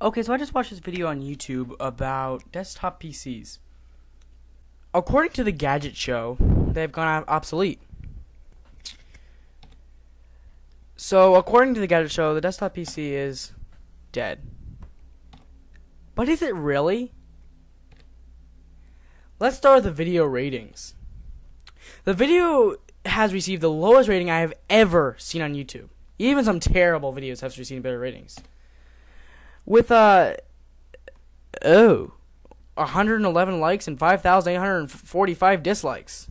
Okay, so I just watched this video on YouTube about desktop PCs. According to the Gadget show, they've gone obsolete. So, according to the Gadget show, the desktop PC is dead. But is it really? Let's start with the video ratings. The video has received the lowest rating I have ever seen on YouTube. Even some terrible videos have received better ratings. With 111 likes and 5,845 dislikes.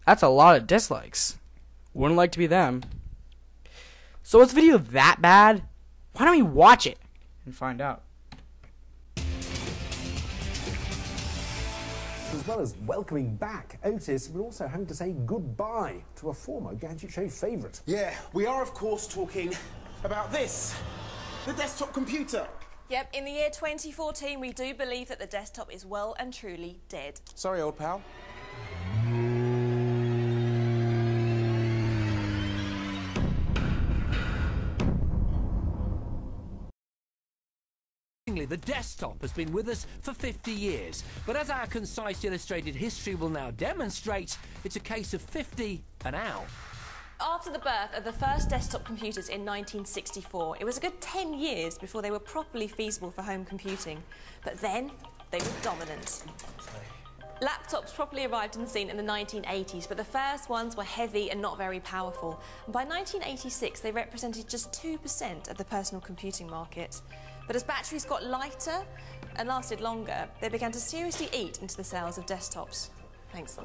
That's a lot of dislikes. Wouldn't like to be them. So is the video that bad? Why don't we watch it and find out? As well as welcoming back Otis, we're also having to say goodbye to a former Gadget Show favourite. Yeah, we are of course talking about this, the desktop computer. Yep, in the year 2014, we do believe that the desktop is well and truly dead. Sorry, old pal. The desktop has been with us for 50 years, but as our concise illustrated history will now demonstrate, it's a case of 50 and out. After the birth of the first desktop computers in 1964, it was a good 10 years before they were properly feasible for home computing. But then, they were dominant. Laptops properly arrived on the scene in the 1980s, but the first ones were heavy and not very powerful. And by 1986, they represented just 2% of the personal computing market. But as batteries got lighter and lasted longer, they began to seriously eat into the sales of desktops. Thanks.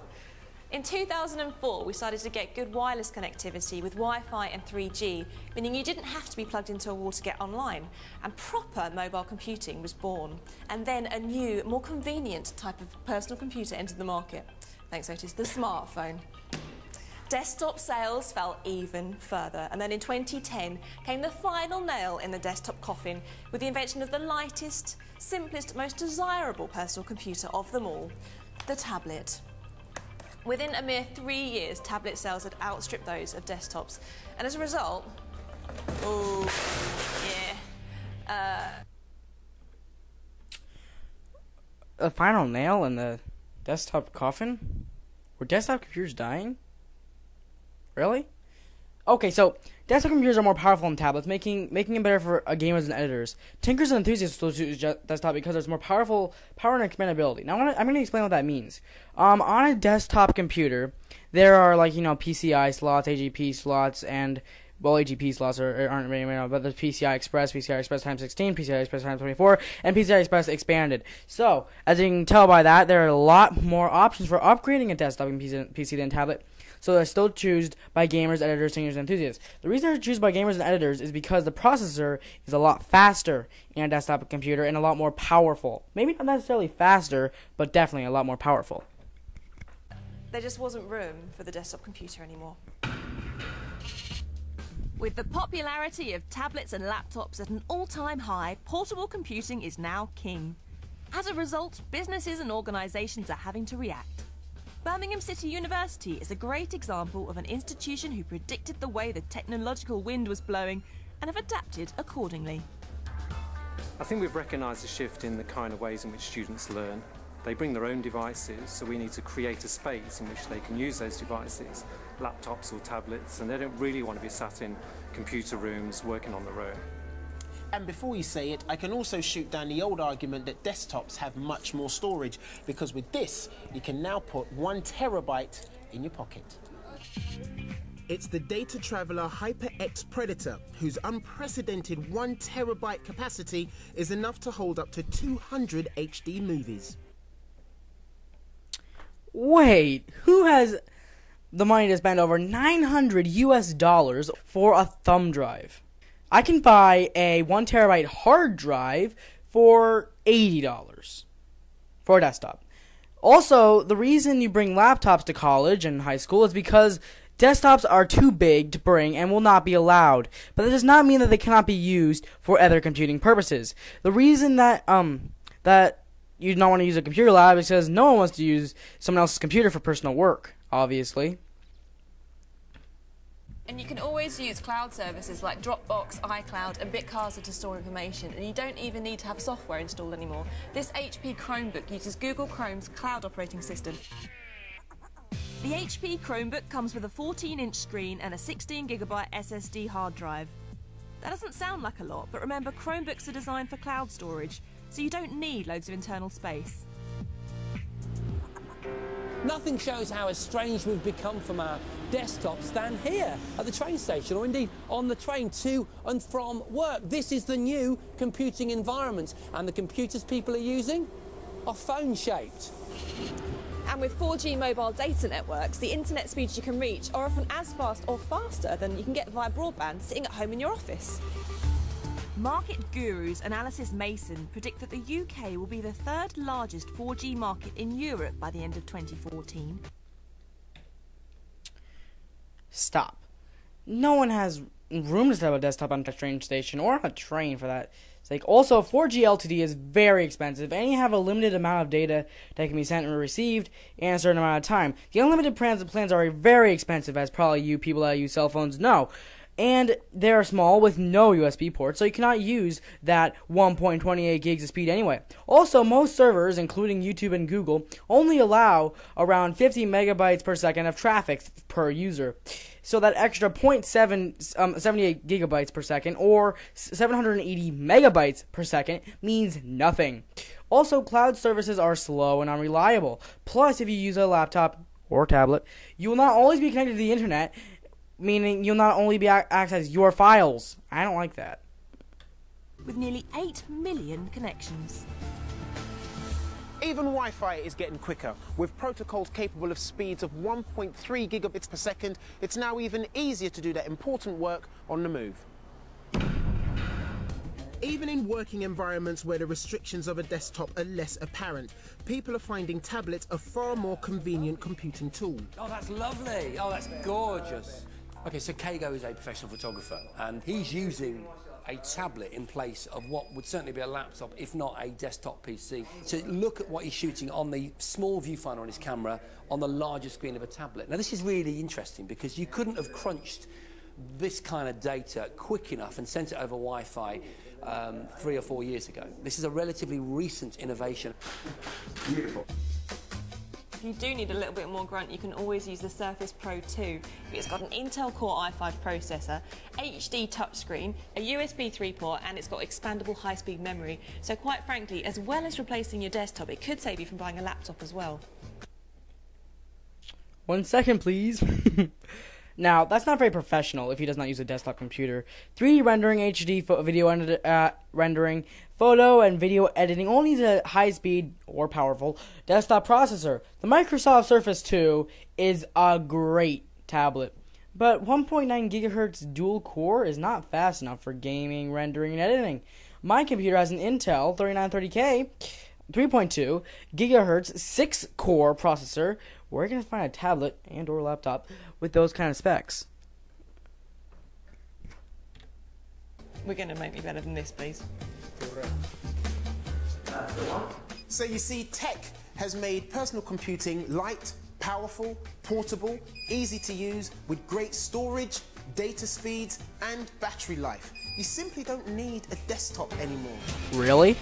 In 2004, we started to get good wireless connectivity with Wi-Fi and 3G, meaning you didn't have to be plugged into a wall to get online, and proper mobile computing was born. And then a new, more convenient type of personal computer entered the market. Thanks, Otis, the smartphone. Desktop sales fell even further, and then in 2010 came the final nail in the desktop coffin with the invention of the lightest, simplest, most desirable personal computer of them all, the tablet. Within a mere 3 years, tablet sales had outstripped those of desktops, and as a result, A final nail in the desktop coffin? Were desktop computers dying? Really? Okay, so desktop computers are more powerful than tablets, making it better for gamers and editors. Tinkers and enthusiasts will choose desktop because there's more power and expandability. Now, I'm going to explain what that means. On a desktop computer, there are PCI slots, AGP slots, and AGP slots aren't really right now, but there's PCI Express times 16, PCI Express times 24, and PCI Express expanded. So, as you can tell by that, there are a lot more options for upgrading a desktop PC than tablet. So they're still chosen by gamers, editors, tinkers, and enthusiasts. The reason they're chosen by gamers and editors is because the processor is a lot faster in a desktop computer and a lot more powerful. Maybe not necessarily faster, but definitely a lot more powerful. There just wasn't room for the desktop computer anymore. With the popularity of tablets and laptops at an all-time high, portable computing is now king. As a result, businesses and organisations are having to react. Birmingham City University is a great example of an institution who predicted the way the technological wind was blowing and have adapted accordingly. I think we've recognised a shift in the kind of ways in which students learn. They bring their own devices, so we need to create a space in which they can use those devices, laptops or tablets, and they don't really want to be sat in computer rooms working on their own. And before you say it, I can also shoot down the old argument that desktops have much more storage, because with this, you can now put 1 terabyte in your pocket. It's the data traveler HyperX Predator, whose unprecedented 1 terabyte capacity is enough to hold up to 200 HD movies. Wait, who has the money to spend over $900 US for a thumb drive? I can buy a 1 terabyte hard drive for $80 for a desktop. Also, the reason you bring laptops to college and high school is because Desktops are too big to bring and will not be allowed, but that does not mean that they cannot be used for other computing purposes. The reason that you don't want to use a computer lab is because no one wants to use someone else's computer for personal work, obviously. And you can always use cloud services like Dropbox, iCloud and Bitcasa to store information, and you don't even need to have software installed anymore. This HP Chromebook uses Google Chrome's cloud operating system. The HP Chromebook comes with a 14-inch screen and a 16GB SSD hard drive. That doesn't sound like a lot, but remember, Chromebooks are designed for cloud storage, so you don't need loads of internal space. Nothing shows how estranged we've become from our desktops than here at the train station, or indeed on the train to and from work. This is the new computing environment, and the computers people are using are phone-shaped. And with 4G mobile data networks, the internet speeds you can reach are often as fast or faster than you can get via broadband sitting at home in your office. Market gurus Analysis Mason predict that the UK will be the third largest 4G market in Europe by the end of 2014. Stop. No one has room to set up a desktop on a train station, or on a train for that sake. Also, 4G LTE is very expensive, and you have a limited amount of data that can be sent and received in a certain amount of time. The unlimited plans are very expensive, as probably you people that use cell phones know. And they're small with no USB ports, so you cannot use that 1.28 gigs of speed anyway. Also, most servers, including YouTube and Google, only allow around 50 megabytes per second of traffic per user. So that extra 0.78 gigabytes per second, or 780 megabytes per second, means nothing. Also, cloud services are slow and unreliable. Plus, if you use a laptop or tablet, you will not always be connected to the internet, meaning you'll not only be access your files. I don't like that. With nearly 8 million connections. Even Wi-Fi is getting quicker. With protocols capable of speeds of 1.3 gigabits per second, it's now even easier to do that important work on the move. Even in working environments where the restrictions of a desktop are less apparent, people are finding tablets a far more convenient computing tool. Oh, that's lovely. Oh, that's gorgeous. Okay, so Kago is a professional photographer, and he's using a tablet in place of what would certainly be a laptop, if not a desktop PC, to look at what he's shooting on the small viewfinder on his camera on the larger screen of a tablet. Now, this is really interesting because you couldn't have crunched this kind of data quick enough and sent it over Wi-Fi 3 or 4 years ago. This is a relatively recent innovation. Beautiful. If you do need a little bit more grunt, you can always use the Surface Pro 2. It's got an Intel Core i5 processor, HD touchscreen, a USB 3 port, and it's got expandable high-speed memory. So quite frankly, as well as replacing your desktop, it could save you from buying a laptop as well. 1 second, please. Now, that's not very professional if he does not use a desktop computer. 3D rendering, HD video rendering, photo and video editing only needs a high-speed or powerful desktop processor. The Microsoft Surface 2 is a great tablet, but 1.9 gigahertz dual core is not fast enough for gaming, rendering, and editing. My computer has an Intel 3930K 3.2 gigahertz 6-core processor. Where are you going to find a tablet and or laptop with those kind of specs? We're going to make me better than this, please. So you see, tech has made personal computing light, powerful, portable, easy to use, with great storage, data speeds, and battery life. You simply don't need a desktop anymore. Really?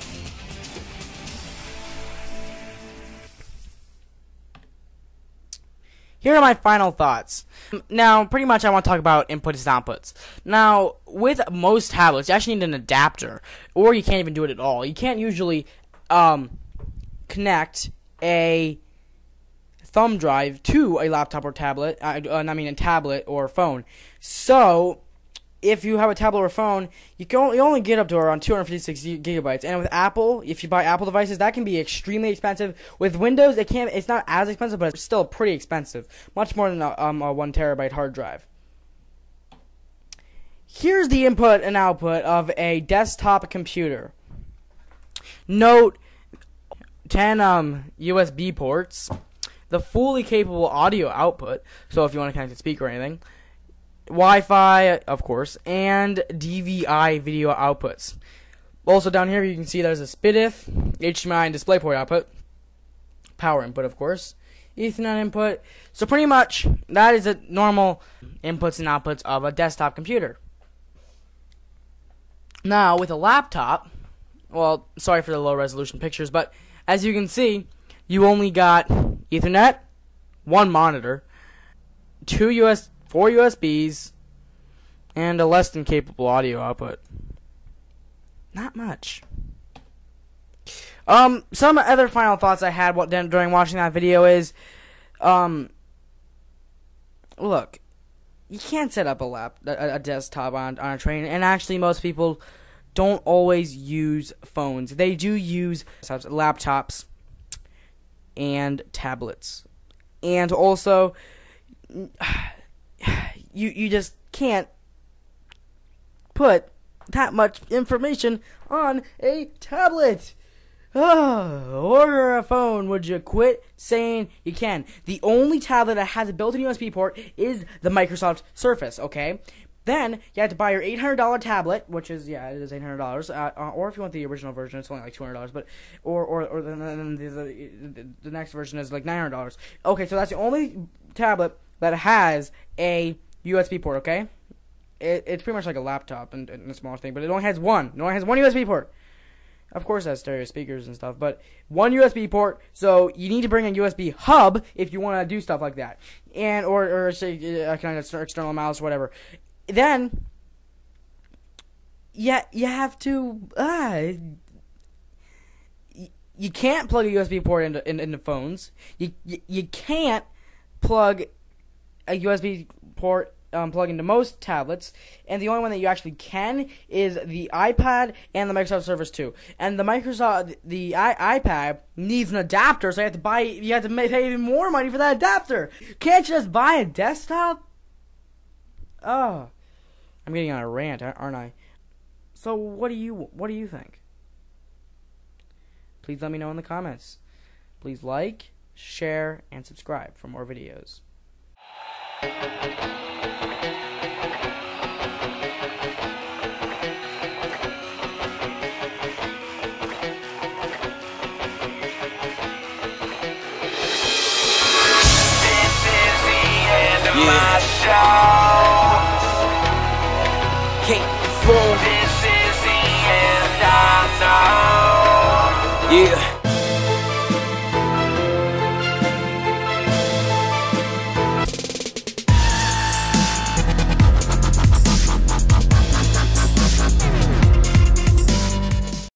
Here are my final thoughts. Now, pretty much I want to talk about inputs and outputs. Now, with most tablets, you actually need an adapter, or you can't even do it at all. You can't usually connect a thumb drive to a laptop or tablet, a tablet or phone. So, if you have a tablet or phone, you only get up to around 256 gigabytes. And with Apple, if you buy Apple devices, that can be extremely expensive. With Windows, it's not as expensive, but it's still pretty expensive. Much more than a 1 terabyte hard drive. Here's the input and output of a desktop computer. Note 10 USB ports. the fully capable audio output, so if you want to connect a speaker or anything, Wi-Fi, of course, and DVI video outputs. Also down here you can see there's a SPDIF, HDMI and DisplayPort output, power input of course, Ethernet input. So pretty much that is the normal inputs and outputs of a desktop computer. Now with a laptop, well, sorry for the low resolution pictures, but as you can see, you only got Ethernet, one monitor, 4 USBs, and a less than capable audio output. Not much. Some other final thoughts I had during watching that video is, look, you can't set up a desktop on a train, and actually most people don't always use phones. They do use laptops and tablets. And also, you just can't put that much information on a tablet. Order a phone. Would you quit saying you can? The only tablet that has a built-in USB port is the Microsoft Surface, okay? Then you have to buy your $800 tablet, which is, yeah, it is $800. Or if you want the original version, it's only like $200. But or then the next version is like $900. Okay, so that's the only tablet that has a USB port. Okay, it's pretty much like a laptop and a small thing, but it only has one. It only has one USB port. Of course, it has stereo speakers and stuff, but one USB port. So you need to bring a USB hub if you want to do stuff like that, and or say a kind of external mouse, or whatever. Then, yeah, you have to. You can't plug a USB port into phones. You can't plug a USB port plug into most tablets, and the only one that you actually can is the iPad and the Microsoft Surface 2. And the iPad needs an adapter, so you have to pay even more money for that adapter. Can't you just buy a desktop? Oh, I'm getting on a rant, aren't I? So what do you think? Please let me know in the comments. Please like, share, and subscribe for more videos. Yeah.